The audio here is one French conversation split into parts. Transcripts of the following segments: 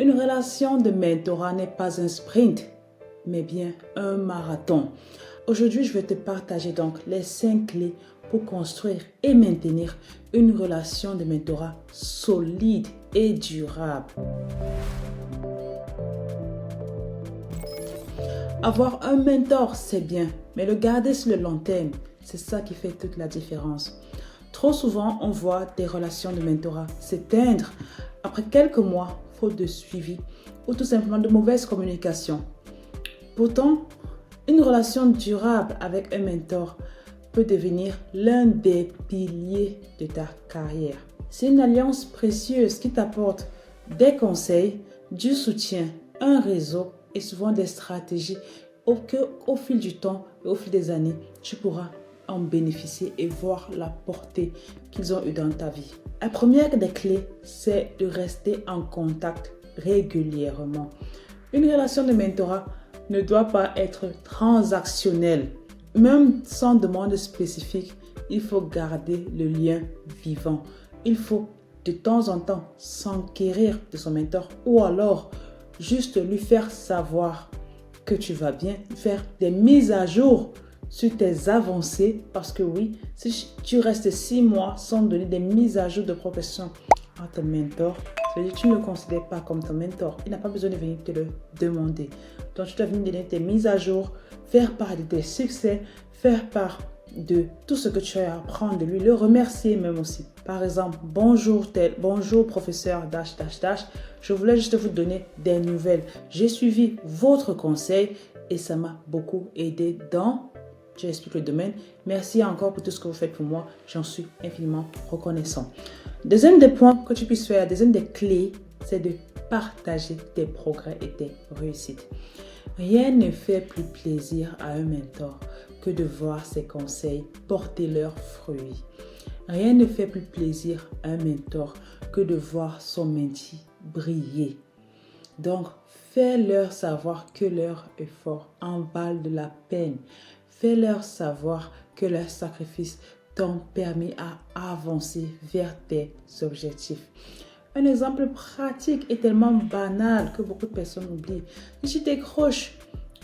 Une relation de mentorat n'est pas un sprint, mais bien un marathon. Aujourd'hui, je vais te partager donc les 5 clés pour construire et maintenir une relation de mentorat solide et durable. Avoir un mentor, c'est bien, mais le garder sur le long terme, c'est ça qui fait toute la différence. Trop souvent, on voit des relations de mentorat s'éteindre après quelques mois, faute de suivi ou tout simplement de mauvaise communication. Pourtant, une relation durable avec un mentor peut devenir l'un des piliers de ta carrière. C'est une alliance précieuse qui t'apporte des conseils, du soutien, un réseau et souvent des stratégies qu'au fil du temps et au fil des années, tu pourras en bénéficier et voir la portée qu'ils ont eue dans ta vie. La première des clés, c'est de rester en contact régulièrement. Une relation de mentorat ne doit pas être transactionnelle. Même sans demande spécifique, il faut garder le lien vivant. Il faut de temps en temps s'enquérir de son mentor ou alors juste lui faire savoir que tu vas bien, faire des mises à jour sur tes avancées, parce que oui, si tu restes 6 mois sans donner des mises à jour de progression à ton mentor, ça veut dire que tu ne le considères pas comme ton mentor. Il n'a pas besoin de venir te le demander. Donc, tu dois venir donner tes mises à jour, faire part de tes succès, faire part de tout ce que tu as à apprendre de lui, le remercier même aussi. Par exemple, bonjour professeur dash dash dash, je voulais juste vous donner des nouvelles. J'ai suivi votre conseil et ça m'a beaucoup aidé dans... Je explique le domaine. Merci encore pour tout ce que vous faites pour moi. J'en suis infiniment reconnaissant. Deuxième des points que tu puisses faire, deuxième des clés, c'est de partager tes progrès et tes réussites. Rien ne fait plus plaisir à un mentor que de voir ses conseils porter leurs fruits. Rien ne fait plus plaisir à un mentor que de voir son mentee briller. Donc, fais-leur savoir que leur effort en valent de la peine. Fais-leur savoir que leurs sacrifices t'ont permis à avancer vers tes objectifs. Un exemple pratique et tellement banal que beaucoup de personnes oublient. Si tu décroches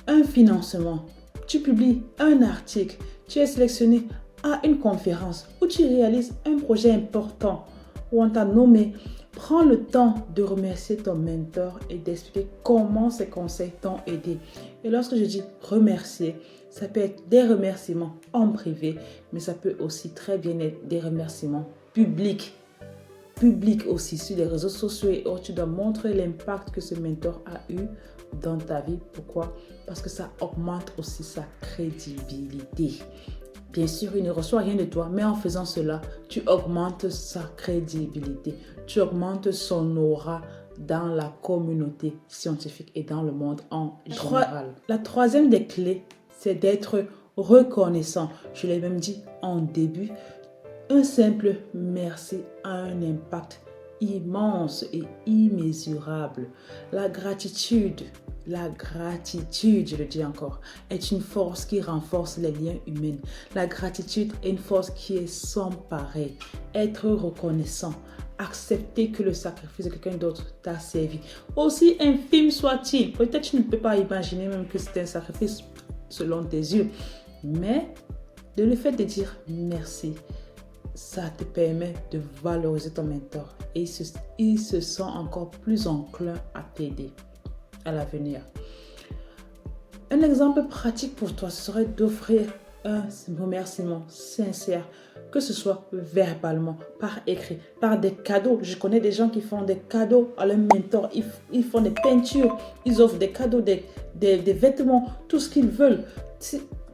un financement, tu publies un article, tu es sélectionné à une conférence ou tu réalises un projet important où on t'a nommé, prends le temps de remercier ton mentor et d'expliquer comment ses conseils t'ont aidé. Et lorsque je dis remercier, ça peut être des remerciements en privé, mais ça peut aussi très bien être des remerciements publics. Public aussi sur les réseaux sociaux et autres, tu dois montrer l'impact que ce mentor a eu dans ta vie. Pourquoi? Parce que ça augmente aussi sa crédibilité. Bien sûr, il ne reçoit rien de toi, mais en faisant cela, tu augmentes sa crédibilité. Tu augmentes son aura dans la communauté scientifique et dans le monde en général. La troisième des clés, c'est d'être reconnaissant. Je l'ai même dit en début. Un simple merci a un impact immense et immesurable. La gratitude, je le dis encore, est une force qui renforce les liens humains. La gratitude est une force qui est sans pareil. Être reconnaissant, accepter que le sacrifice de quelqu'un d'autre t'a servi. Aussi infime soit-il, peut-être tu ne peux pas imaginer même que c'est un sacrifice selon tes yeux, mais de le fait de dire merci, ça te permet de valoriser ton mentor et il se sent encore plus enclin à t'aider à l'avenir. Un exemple pratique pour toi, ce serait d'offrir un remerciement sincère, que ce soit verbalement, par écrit, par des cadeaux. Je connais des gens qui font des cadeaux à leur mentor, ils font des peintures, ils offrent des cadeaux, des vêtements, tout ce qu'ils veulent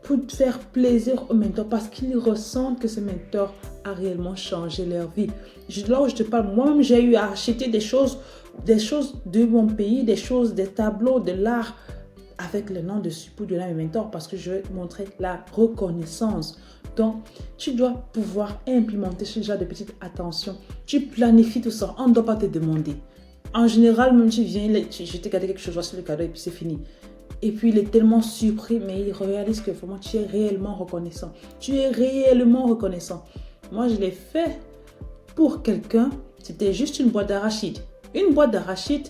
pour faire plaisir au mentor parce qu'ils ressentent que ce mentor a réellement changé leur vie. Là où je te parle, moi-même, j'ai eu à acheter des choses de mon pays, des tableaux, de l'art avec le nom dessus pour donner à mes mentors parce que je veux montrer la reconnaissance. Donc, tu dois pouvoir implémenter ce genre de petites attentions. Tu planifies tout ça, on ne doit pas te demander. En général, même tu viens, je t'ai gardé quelque chose, voici le cadeau et puis c'est fini. Et puis, il est tellement surpris, mais il réalise que vraiment, tu es réellement reconnaissant. Tu es réellement reconnaissant. Moi, je l'ai fait pour quelqu'un. C'était juste une boîte d'arachides. Une boîte d'arachides,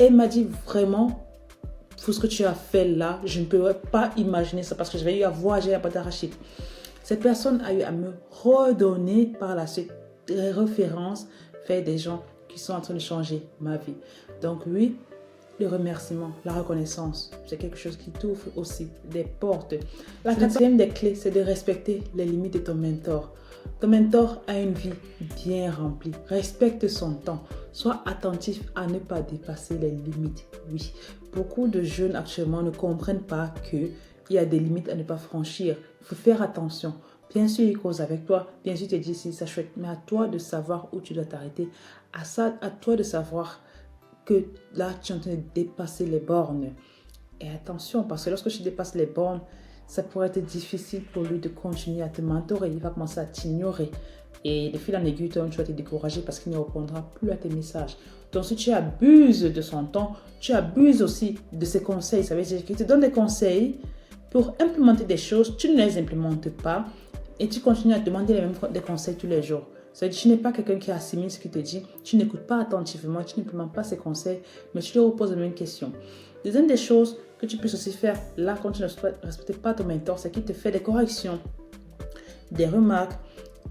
Et elle m'a dit vraiment, tout ce que tu as fait là, je ne peux pas imaginer ça parce que j'avais eu à voyager à Patarachit. Cette personne a eu à me redonner par la suite des références vers des gens qui sont en train de changer ma vie. Donc oui, le remerciement, la reconnaissance, c'est quelque chose qui t'ouvre aussi des portes. La quatrième des clés, c'est de respecter les limites de ton mentor. Ton mentor a une vie bien remplie. Respecte son temps. Sois attentif à ne pas dépasser les limites. Oui, beaucoup de jeunes actuellement ne comprennent pas qu'il y a des limites à ne pas franchir. Il faut faire attention. Bien sûr, il cause avec toi. Bien sûr, il te dit si ça chouette. Mais à toi de savoir où tu dois t'arrêter. À toi de savoir que là, tu es en train de dépasser les bornes. Et attention, parce que lorsque tu dépasses les bornes, ça pourrait être difficile pour lui de continuer à te mentorer. Il va commencer à t'ignorer. Et de fil en aiguille, toi, tu vas te décourager parce qu'il ne répondra plus à tes messages. Donc, si tu abuses de son temps, tu abuses aussi de ses conseils. Ça veut dire qu'il te donne des conseils pour implémenter des choses. Tu ne les implémentes pas et tu continues à demander les mêmes des conseils tous les jours. Ça veut dire que tu n'es pas quelqu'un qui assimile ce qu'il te dit. Tu n'écoutes pas attentivement, tu n'implémentes pas ses conseils, mais tu lui reposes les mêmes questions. Deuxième des choses que tu peux aussi faire là quand tu ne respectes pas ton mentor, c'est qu'il te fait des corrections, des remarques.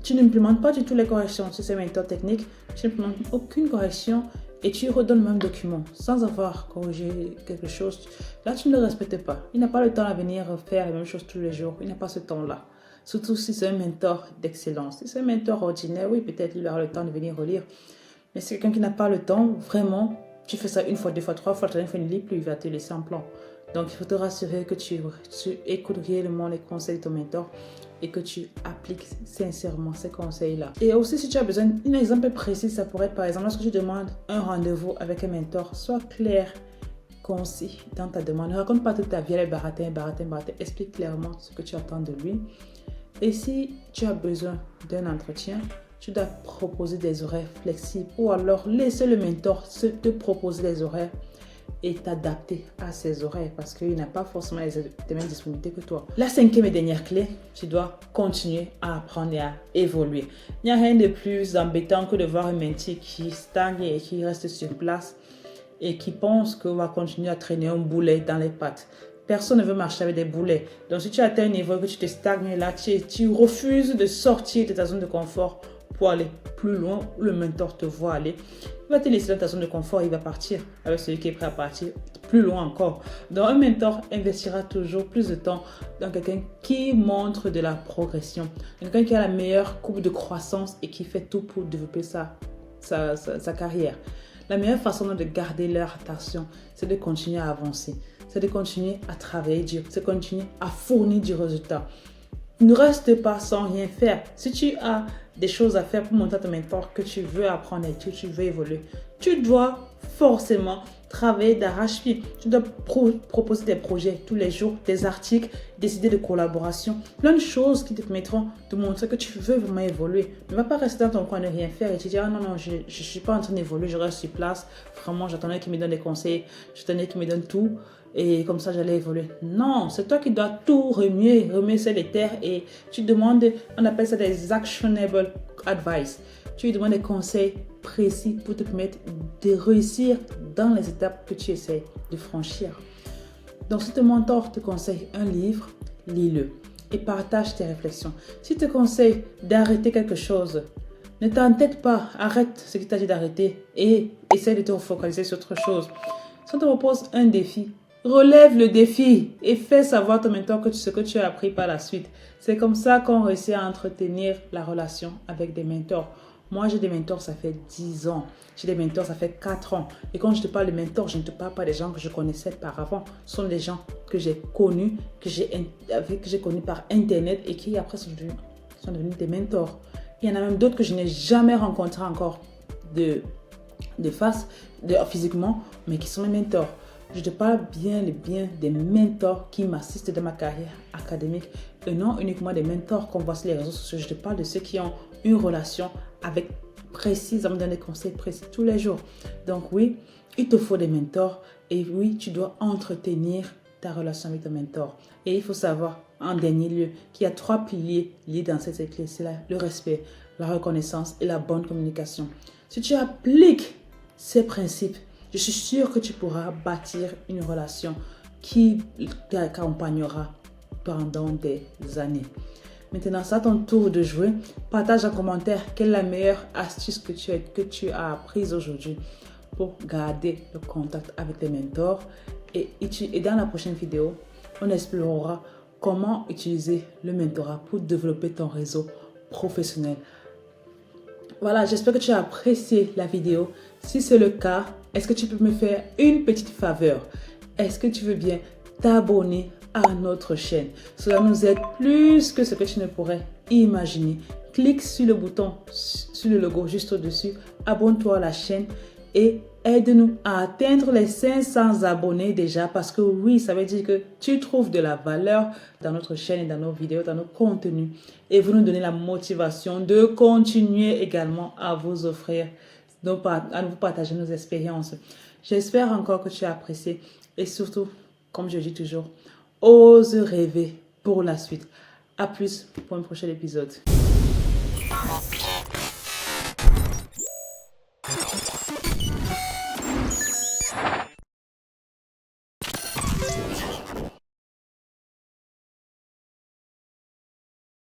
Tu n'implémentes pas du tout les corrections sur ces mentors techniques, tu n'implémentes aucune correction et tu redonnes le même document sans avoir corrigé quelque chose. Là, tu ne le respectes pas. Il n'a pas le temps à venir faire les mêmes choses tous les jours. Il n'a pas ce temps-là. Surtout si c'est un mentor d'excellence. Si c'est un mentor ordinaire, oui, peut-être il aura le temps de venir relire. Mais si c'est quelqu'un qui n'a pas le temps, vraiment, tu fais ça une fois, deux fois, trois fois, la troisième fois, il ne lit plus, il va te laisser en plan. Donc, il faut te rassurer que tu écoutes réellement les conseils de ton mentor et que tu appliques sincèrement ces conseils-là. Et aussi, si tu as besoin d'un exemple précis, ça pourrait être par exemple, lorsque tu demandes un rendez-vous avec un mentor, sois clair, concis dans ta demande. Ne raconte pas toute ta vie, les baratin. Explique clairement ce que tu attends de lui. Et si tu as besoin d'un entretien, tu dois proposer des horaires flexibles ou alors laisser le mentor te proposer des horaires et t'adapter à ses horaires parce qu'il n'a pas forcément les mêmes disponibilités que toi. La cinquième et dernière clé, tu dois continuer à apprendre et à évoluer. Il n'y a rien de plus embêtant que de voir un métier qui stagne et qui reste sur place et qui pense qu'on va continuer à traîner un boulet dans les pattes. Personne ne veut marcher avec des boulets. Donc si tu atteins un niveau que tu te stagnes là, tu refuses de sortir de ta zone de confort pour aller plus loin où le mentor te voit aller. Il va te laisser dans ta zone de confort, il va partir avec celui qui est prêt à partir plus loin encore. Donc un mentor investira toujours plus de temps dans quelqu'un qui montre de la progression, quelqu'un qui a la meilleure courbe de croissance et qui fait tout pour développer sa carrière. La meilleure façon de garder leur attention, c'est de continuer à avancer, c'est de continuer à travailler dur, c'est de continuer à fournir du résultat. Ne reste pas sans rien faire. Si tu as des choses à faire pour montrer à ton mentor que tu veux apprendre et que tu veux évoluer, tu dois forcément travailler d'arrache-pied. Tu dois proposer des projets tous les jours, des articles, des idées de collaboration, plein de choses qui te permettront de montrer que tu veux vraiment évoluer. Ne va pas rester dans ton coin, ne rien faire et te dire « Ah non, je ne suis pas en train d'évoluer, je reste sur place. Vraiment, j'attendais qu'il me donne des conseils, j'attendais qu'il me donne tout. » Et comme ça, j'allais évoluer. Non, c'est toi qui dois tout remuer sur les terres et tu demandes, on appelle ça des actionable advice. Tu lui demandes des conseils précis pour te permettre de réussir dans les étapes que tu essaies de franchir. Donc, si ton mentor te conseille un livre, lis-le et partage tes réflexions. Si te conseille d'arrêter quelque chose, ne t'entête pas, arrête ce qu'il t'a dit d'arrêter et essaie de te focaliser sur autre chose. Si on te propose un défi, relève le défi et fais savoir à ton mentor ce que tu as appris par la suite. C'est comme ça qu'on réussit à entretenir la relation avec des mentors. Moi, j'ai des mentors, ça fait 10 ans. J'ai des mentors, ça fait 4 ans. Et quand je te parle de mentors, je ne te parle pas des gens que je connaissais par avant. Ce sont des gens que j'ai connus, que j'ai connus par Internet et qui après sont devenus des mentors. Il y en a même d'autres que je n'ai jamais rencontrés encore de face, physiquement, mais qui sont mes mentors. Je te parle bien des mentors qui m'assistent dans ma carrière académique et non uniquement des mentors qu'on voit sur les réseaux sociaux. Je te parle de ceux qui ont une relation avec précisément dans des conseils précis tous les jours. Donc oui, il te faut des mentors et oui, tu dois entretenir ta relation avec ton mentor. Et il faut savoir, en dernier lieu, qu'il y a 3 piliers liés dans cette clé. C'est le respect, la reconnaissance et la bonne communication. Si tu appliques ces principes, Je suis sûre que tu pourras bâtir une relation qui t'accompagnera pendant des années. Maintenant, c'est à ton tour de jouer. Partage en commentaire quelle est la meilleure astuce que tu as apprise aujourd'hui pour garder le contact avec tes mentors. Et dans la prochaine vidéo, on explorera comment utiliser le mentorat pour développer ton réseau professionnel. Voilà, j'espère que tu as apprécié la vidéo. Si c'est le cas, est-ce que tu peux me faire une petite faveur? Est-ce que tu veux bien t'abonner à notre chaîne? Cela nous aide plus que ce que tu ne pourrais imaginer. Clique sur le bouton, sur le logo juste au-dessus. Abonne-toi à la chaîne et aide-nous à atteindre les 500 abonnés déjà, parce que oui, ça veut dire que tu trouves de la valeur dans notre chaîne et dans nos vidéos, dans nos contenus, et vous nous donnez la motivation de continuer également à vous offrir, à vous partager nos expériences. J'espère encore que tu as apprécié et surtout, comme je dis toujours, ose rêver pour la suite. À plus pour un prochain épisode.